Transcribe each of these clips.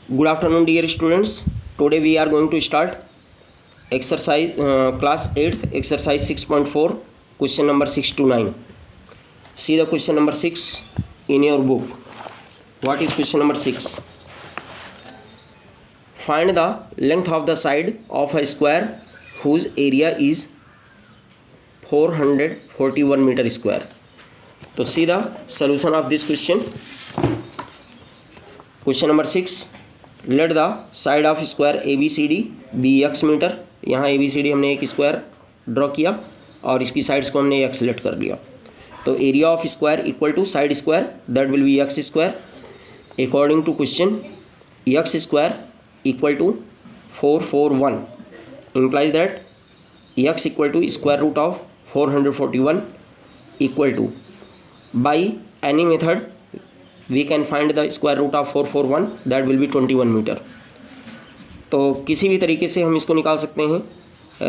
Good afternoon, dear students. Today we are going to start exercise class 8th exercise 6.4 question number 6 to 9. See the question number 6 in your book. What is question number 6? Find the length of the side of a square whose area is 441 meter square. So see the solution of this question. Question number 6. Let the side of square A B C D be x metre. यहाँ A B C D हमने एक square draw किया और इसकी sides को हमने x select कर लिया. तो area of square equal to side square that will be x square. According to question x square equal to 441 implies that x equal to square root of 441 equal to by any method we can find the square root of 441 that will be 21 metre. तो किसी भी तरीके से हम इसको निकाल सकते हैं.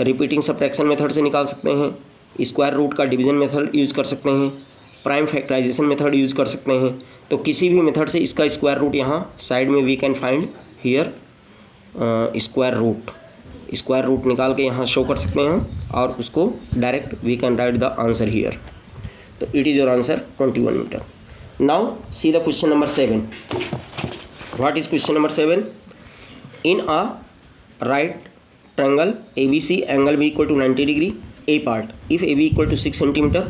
रिपीटिंग सब्ट्रैक्शन मेथड से निकाल सकते हैं, स्क्वायर रूट का डिवीजन मेथड यूज़ कर सकते हैं, प्राइम फैक्टराइजेशन मेथड यूज़ कर सकते हैं. तो किसी भी मेथड से इसका स्क्वायर रूट यहाँ साइड में we can find here square root निकाल के यहाँ शो कर सकते हैं और उसको direct we can write the answer here. तो it is your answer 21 metre. Now see the question number 7. What is question number 7? In a right triangle ABC, angle B equal to 90 degree. A part, if AB equal to 6 centimeter,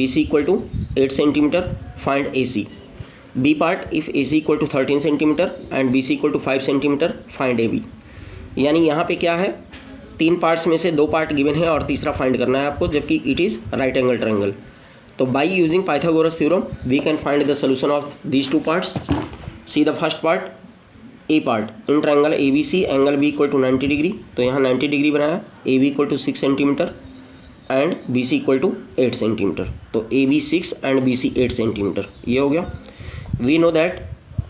BC equal to 8 centimeter, find AC. B part, if AC equal to 13 centimeter and BC equal to 5 centimeter, find AB. यानी यहाँ पे क्या है, 3 parts में से 2 part given है और तीसरा फाइंड करना है आपको, जबकि it is right angle triangle. तो by using Pythagoras theorem we can find the solution of these 2 parts. See the first part, A part. In triangle A B C angle B equal to 90 degree. तो यहाँ 90 degree बनाया. A B equal to 6 centimetre and B C equal to 8 centimetre. तो A B 6 and B C 8 centimetre, ये हो गया. We know that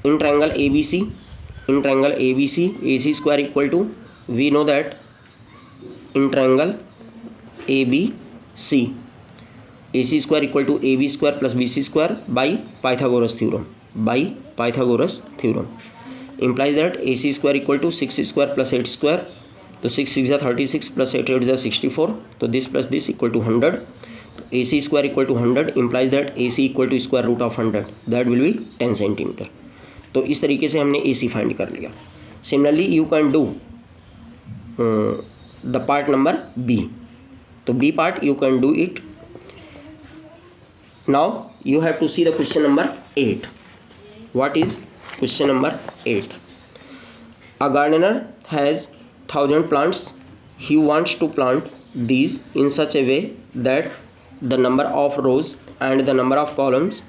in triangle A B C A C square equal to, we know that in triangle A B C A C square equal to A B square plus B C square by Pythagoras theorem implies that A C square equal to 6 square plus 8 square. तो 6 6 जा 36 plus 8 8 जा 64. तो this plus this equal to 100. तो A C square equal to 100 implies that A C equal to square root of 100 that will be 10 centimetre. तो इस तरीके से हमने ए सी फाइंड कर लिया. Similarly you can do the part number B. तो B part you can do it. Now you have to see the question number 8. What is question number 8? A gardener has 1000 plants. He wants to plant these in such a way that the number of rows and the number of columns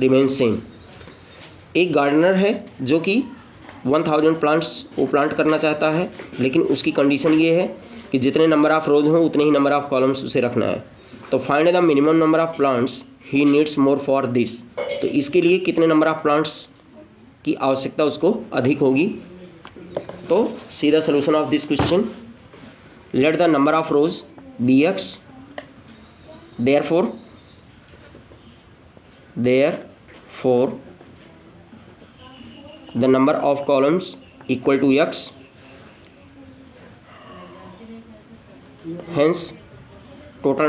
remain same. एक gardener है जो कि 1000 plants वो plant करना चाहता है, लेकिन उसकी कंडीशन ये है कि जितने नंबर ऑफ रोज हों उतने ही नंबर ऑफ कॉलम्स उसे रखना है. तो find the minimum number of plants he needs more for this. तो इसके लिए कितने नंबर ऑफ प्लांट्स की आवश्यकता उसको अधिक होगी. तो see the solution of this question. Let the number of rows be x. Therefore the number of columns equal to x. hence total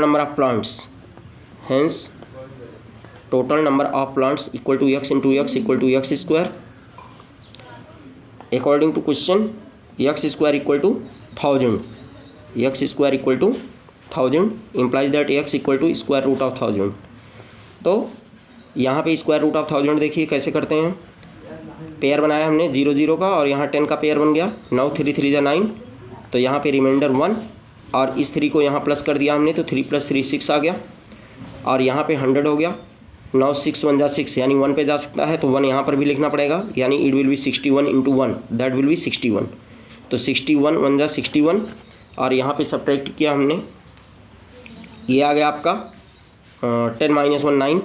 number of plants equal to x into x equal to x square. According to question x square equal to 1000. x square equal to 1000 implies that x equal to square root of 1000. तो यहाँ पे square root of 1000 देखिए कैसे करते हैं. Pair बनाया हमने 0 0 का और यहाँ 10 का पेयर बन गया. 9 3 3 जा 9. तो यहाँ पे रिमाइंडर 1 और इस 3 को यहाँ प्लस कर दिया हमने. तो 3 + 3 6 आ गया और यहाँ पे 100 हो गया. 9 6 1 जा 6 यानी 1 पे जा सकता है. तो 1 यहाँ पर भी लिखना पड़ेगा यानी it will B 61 into 1 that will B 61. तो 61 1 जा 61 और यहाँ पे सब्ट्रैक्ट किया हमने. ये आ गया आपका 10 - 1 9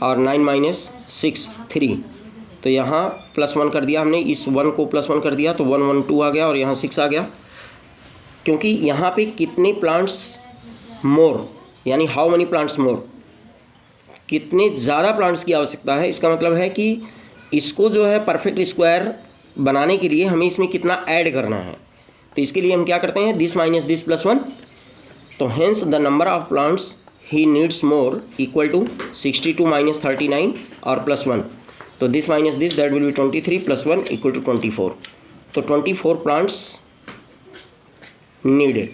और 9 - 6 3. तो यहाँ +1 कर दिया हमने. इस 1 को +1 कर दिया तो 1 1 2 आ गया और यहाँ 6 आ गया. क्योंकि यहाँ पे कितने प्लांट्स मोर यानी हाउ मनी प्लांट्स मोर, कितने ज़्यादा प्लांट्स की आवश्यकता है. इसका मतलब है कि इसको जो है परफेक्ट स्क्वायर बनाने के लिए हमें इसमें कितना ऐड करना है, तो इसके लिए हम क्या करते हैं, दिस माइनस दिस प्लस 1, तो hence the number of plants he needs more equal to 62 minus 39 और प्लस 1, तो this minus this that will be 23 plus 1 equal to 24, तो 24 plants needed.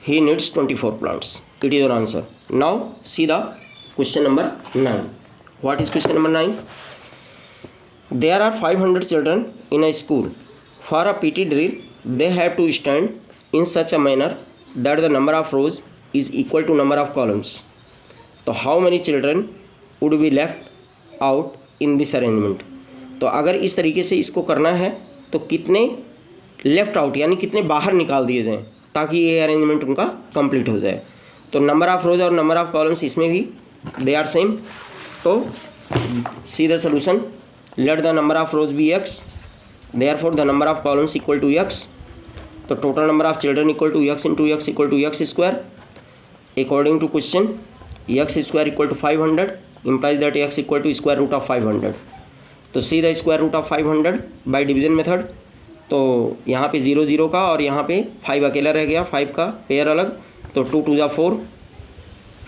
He needs 24 plants. It is your answer. Now see the question number 9. What is question number 9? There are 500 children in a school. For a PT drill, they have to stand in such a manner that the number of rows is equal to number of columns. So how many children would be left out in this arrangement? तो अगर इस तरीके से इसको करना है तो कितने लेफ्ट आउट यानी कितने बाहर निकाल दिए जाएं ताकि ये अरेंजमेंट उनका कंप्लीट हो जाए। तो नंबर ऑफ रोज और नंबर ऑफ कॉलम्स इसमें भी दे आर सेम, तो see the solution, let the number of rows be x, therefore the number of columns equal to X, तो total number of children equal to X into X equal to X square, according to question x square equal to 500 implies that x equal to square root of 500, तो see the square root of 500 by division method, तो यहाँ पे 0 0 का और यहाँ पे 5 अकेला रह गया, 5 का पेयर अलग, तो 2 2 जा 4,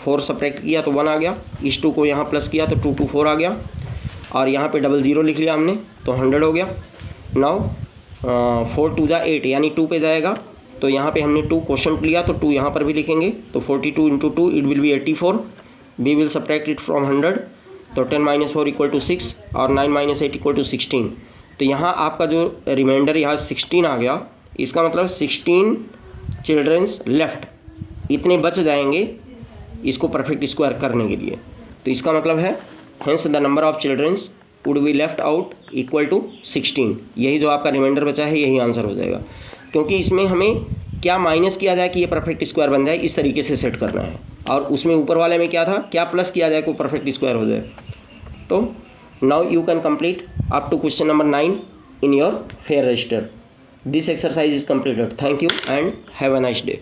4 सब्ट्रैक्ट किया तो 1 आ गया, इस 2 को यहाँ प्लस किया तो 2 2 4 आ गया, और यहाँ पे डबल 0 लिख लिया हमने तो 100 हो गया। नाउ 4 2 जा 8 यानी 2 पे जाएगा, तो यहाँ पे हमने 2 क्वोशंट लिया तो 2 यहाँ पर भी लिखेंगे, तो 42 into 2 it will be 84, we will subtract it from 100, तो 10 माइनस 4 इक्वल टू 6 और 9 माइनस 8 इक्वल टू 16, तो यहाँ आपका जो रिमाइंडर यहाँ 16 आ गया, इसका मतलब 16 चिल्ड्रंस लेफ्ट, इतने बच जाएंगे इसको परफेक्ट स्क्वायर करने के लिए, तो इसका मतलब है hence the number of childrens would be left out equal to 16, यही जो आपका रिमाइंडर बचा है यही आंसर हो जाएगा, क्योंकि इसमें हमें क्या माइनस किया जाए कि ये परफेक्ट स्क्वायर बन जाए इस तरीके से सेट करना है, और उसमें ऊपर वाले में क्या था, क्या प्लस किया जाए को परफेक्ट स्क्वायर हो जाए। तो now you can complete up to question number 9 in your fair register. This exercise is completed. Thank you and have a nice day.